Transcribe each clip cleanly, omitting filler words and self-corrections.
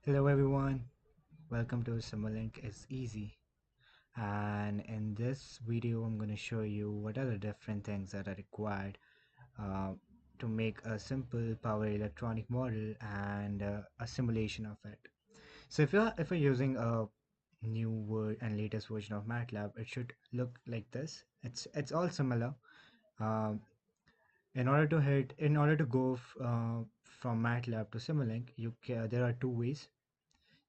Hello everyone, welcome to Simulink is Easy, and in this video I'm going to show you what are the different things that are required uh, to make a simple power electronic model and a simulation of it. So if you're using a new word and latest version of MATLAB, it should look like this. It's all similar. Um, in order to go from MATLAB to Simulink, there are two ways.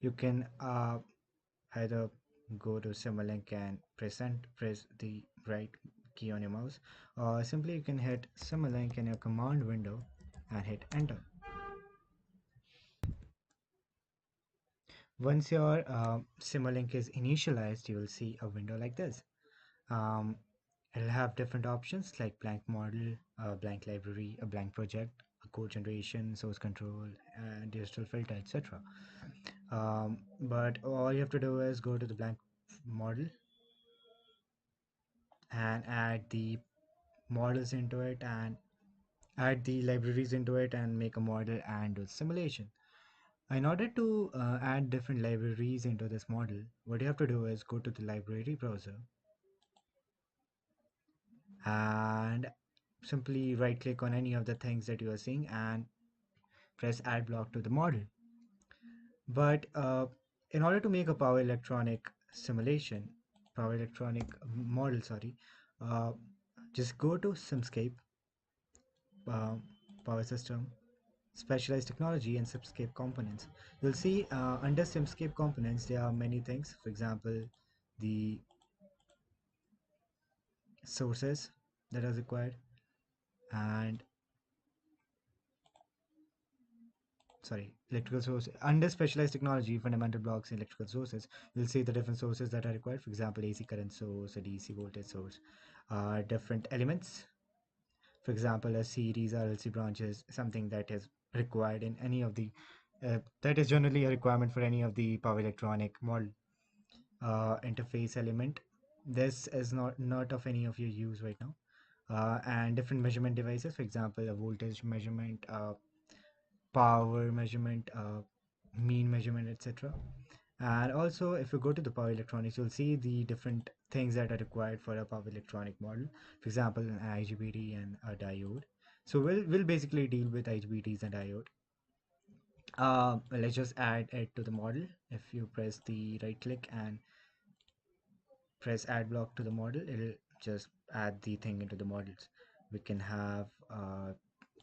You can either go to Simulink and press the right key on your mouse, or simply you can hit Simulink in your command window and hit enter. Once your Simulink is initialized, you will see a window like this. um, it'll have different options like blank model, a blank library, a blank project, a code generation, source control, and digital filter, etc. But all you have to do is go to the blank model and add the models into it and add the libraries into it and make a model and do simulation. In order to add different libraries into this model, what you have to do is go to the library browser and simply right click on any of the things that you are seeing and press add block to the model. But in order to make a power electronic model, sorry, uh, just go to Simscape, uh, power system, specialized technology, and Simscape components. You'll see under Simscape components there are many things. For example, the sources that are required, and sorry, electrical source. Under specialized technology, fundamental blocks in electrical sources, you'll see the different sources that are required. For example, AC current source, a DC voltage source, different elements. For example, a series RLC branch is something that is required in any of the that is generally a requirement for any of the power electronic model. Interface element. This is not of any of your use right now. And different measurement devices, for example, a voltage measurement, power measurement, mean measurement, etc. And also, if you go to the power electronics, you'll see the different things that are required for a power electronic model. For example, an IGBT and a diode. So we'll basically deal with IGBTs and diode. Let's just add it to the model. If you press the right click and press add block to the model, it'll just add the thing into the models. We can have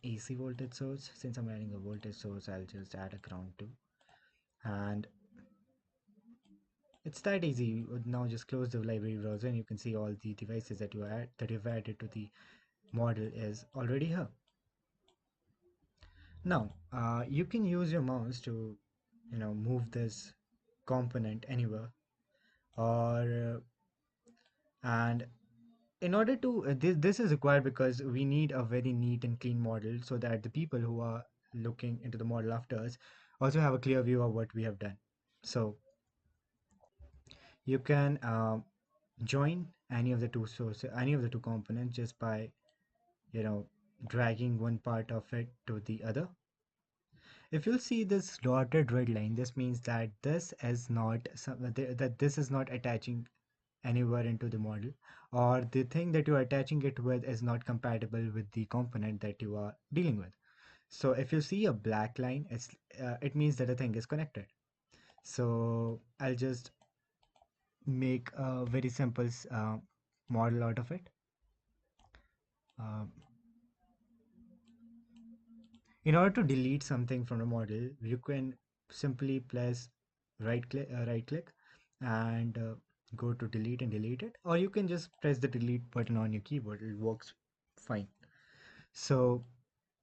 AC voltage source. Since I'm adding a voltage source, I'll just add a ground too. And it's that easy. You would now just close the library browser and you can see all the devices that you've added to the model is already here. Now, you can use your mouse to, move this component anywhere, or and in order to this is required because we need a very neat and clean model so that the people who are looking into the model after us also have a clear view of what we have done. So you can join any of the two components just by you know dragging one part of it to the other. If you'll see this dotted red line, this means that this is not attaching anywhere into the model, or the thing that you are attaching it with is not compatible with the component that you are dealing with. So if you see a black line, it means that the thing is connected. So I'll just make a very simple model out of it. Um, in order to delete something from the model, you can simply press right click and go to delete and delete it, or you can just press the delete button on your keyboard. It works fine. So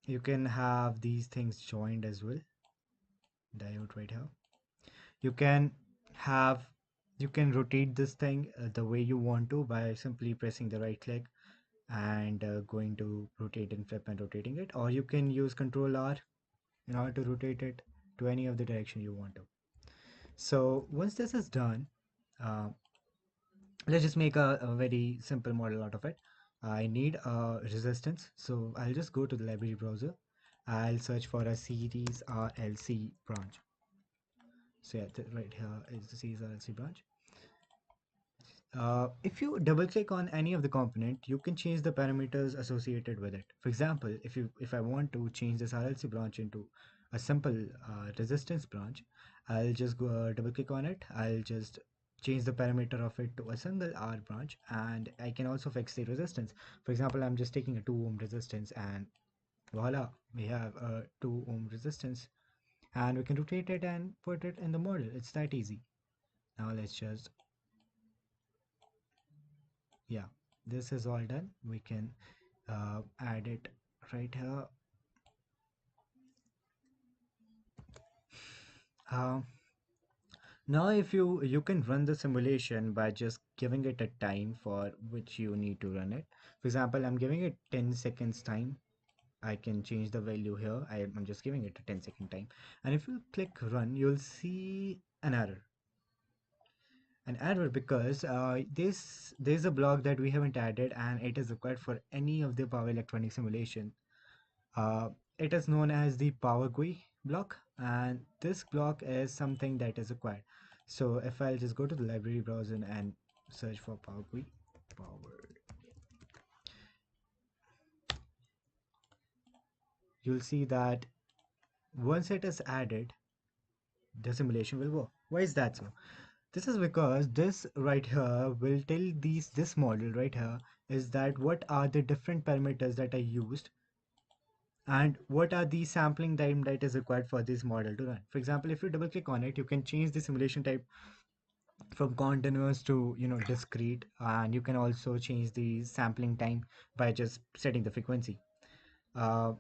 you can have these things joined as well. Diode right here. You can have you can rotate this thing the way you want to by simply pressing the right click and going to rotate and flip and rotating it, or you can use Control R in order to rotate it to any of the direction you want to. So once this is done, uh, let's just make a very simple model out of it. I need a resistance, so I'll just go to the library browser. I'll search for a series RLC branch. So yeah, right here is the series RLC branch. If you double click on any of the component, you can change the parameters associated with it. For example, if I want to change this RLC branch into a simple resistance branch, I'll just go double click on it. I'll just change the parameter of it to a single R branch, and I can also fix the resistance. For example, I'm just taking a 2 ohm resistance, and voila, we have a 2 ohm resistance, and we can rotate it and put it in the model. It's that easy. Now let's just, yeah, this is all done. We can add it right here. uh, Now if you can run the simulation by just giving it a time for which you need to run it. For example, I'm giving it 10 seconds time. I can change the value here. I'm just giving it a 10-second time, and if you click run, you'll see an error because there's a block that we haven't added, and it is required for any of the power electronic simulation. Uh, it is known as the Power GUI block, and this block is something that is required. So if I'll just go to the library browser and search for Power GUI, Power, you'll see that once it is added, the simulation will work. Why is that so? This is because this right here will tell this model right here is that what are the different parameters that are used and what are the sampling time that is required for this model to run. For example, if you double click on it, you can change the simulation type from continuous to discrete, and you can also change the sampling time by just setting the frequency. uh,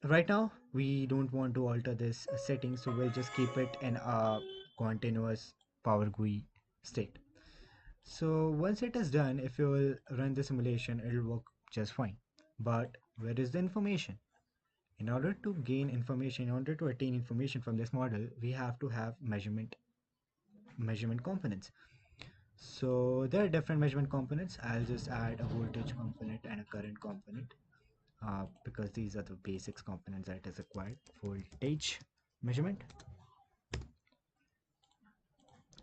right now we don't want to alter this setting, so we'll just keep it in a continuous Power GUI state. So once it is done, if you will run the simulation, it'll work just fine. But where is the information? In order to gain information, in order to attain information from this model, we have to have measurement components. So there are different measurement components. I'll just add a voltage component and a current component because these are the basics components that is required. Voltage measurement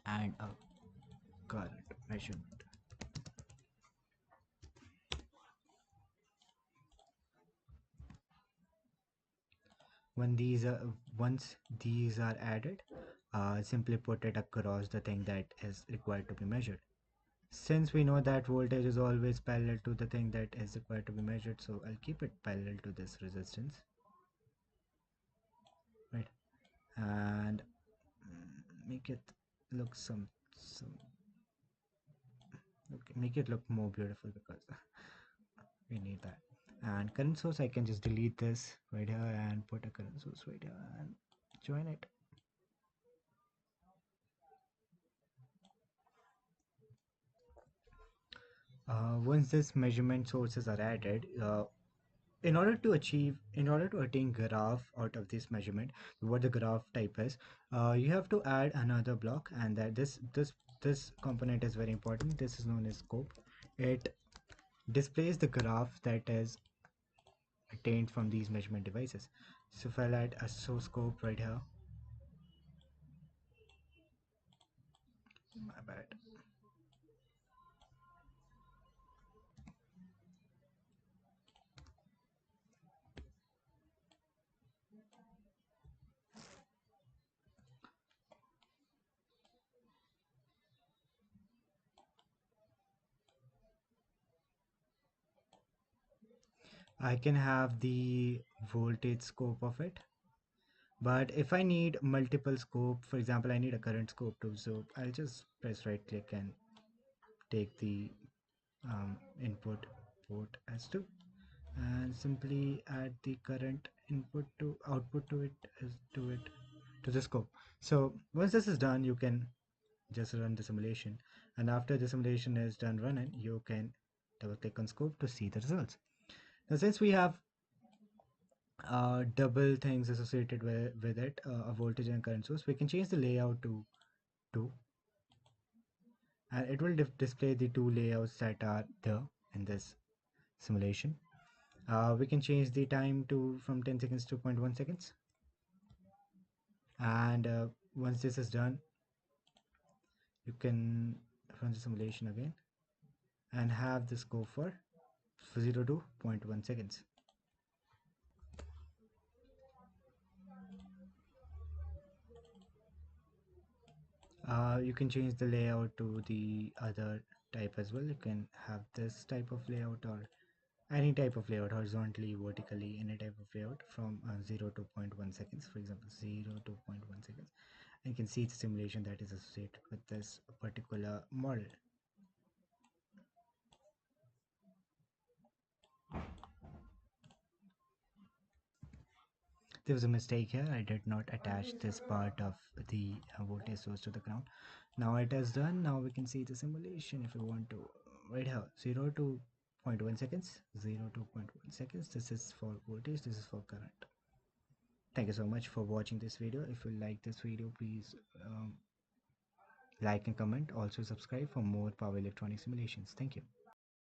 and a current measurement. When these are Once these are added, simply put it across the thing that is required to be measured. Since we know that voltage is always parallel to the thing that is required to be measured, so I'll keep it parallel to this resistance, right? And make it look some okay, make it look more beautiful because we need that. And current source, I can just delete this right here and put a current source right here and join it. Once this measurement sources are added, in order to attain graph out of this measurement, what the graph type is, you have to add another block, and that this component is very important. This is known as scope. It displays the graph that is attained from these measurement devices. So if I'll add a source scope right here, my bad. I can have the voltage scope of it. But if I need multiple scope, for example, I need a current scope too, so I'll just press right click and take the input port as 2 and simply add the current input to output to it as to it to the scope. So once this is done, you can just run the simulation, and after the simulation is done running, you can double click on scope to see the results. Now since we have double things associated with it, a voltage and current source, we can change the layout to 2, and it will display the two layouts that are there in this simulation. We can change the time to from 10 seconds to 0.1 seconds, and Once this is done, you can run the simulation again and have this go for 0 to zero point 0.1 seconds. You can change the layout to the other type as well. You can have this type of layout or any type of layout, horizontally, vertically, any type of layout from 0 to zero point 0.1 seconds, for example 0 to zero point 0.1 seconds. And you can see the simulation that is associated with this particular model. There was a mistake here. I did not attach this part of the voltage source to the ground. Now it is done. Now we can see the simulation if you want to. Right here, 0 to zero point 0.1 seconds, 0 to zero point 0.1 seconds. This is for voltage, this is for current. Thank you so much for watching this video. If you like this video, please like and comment. Also subscribe for more power electronic simulations. Thank you.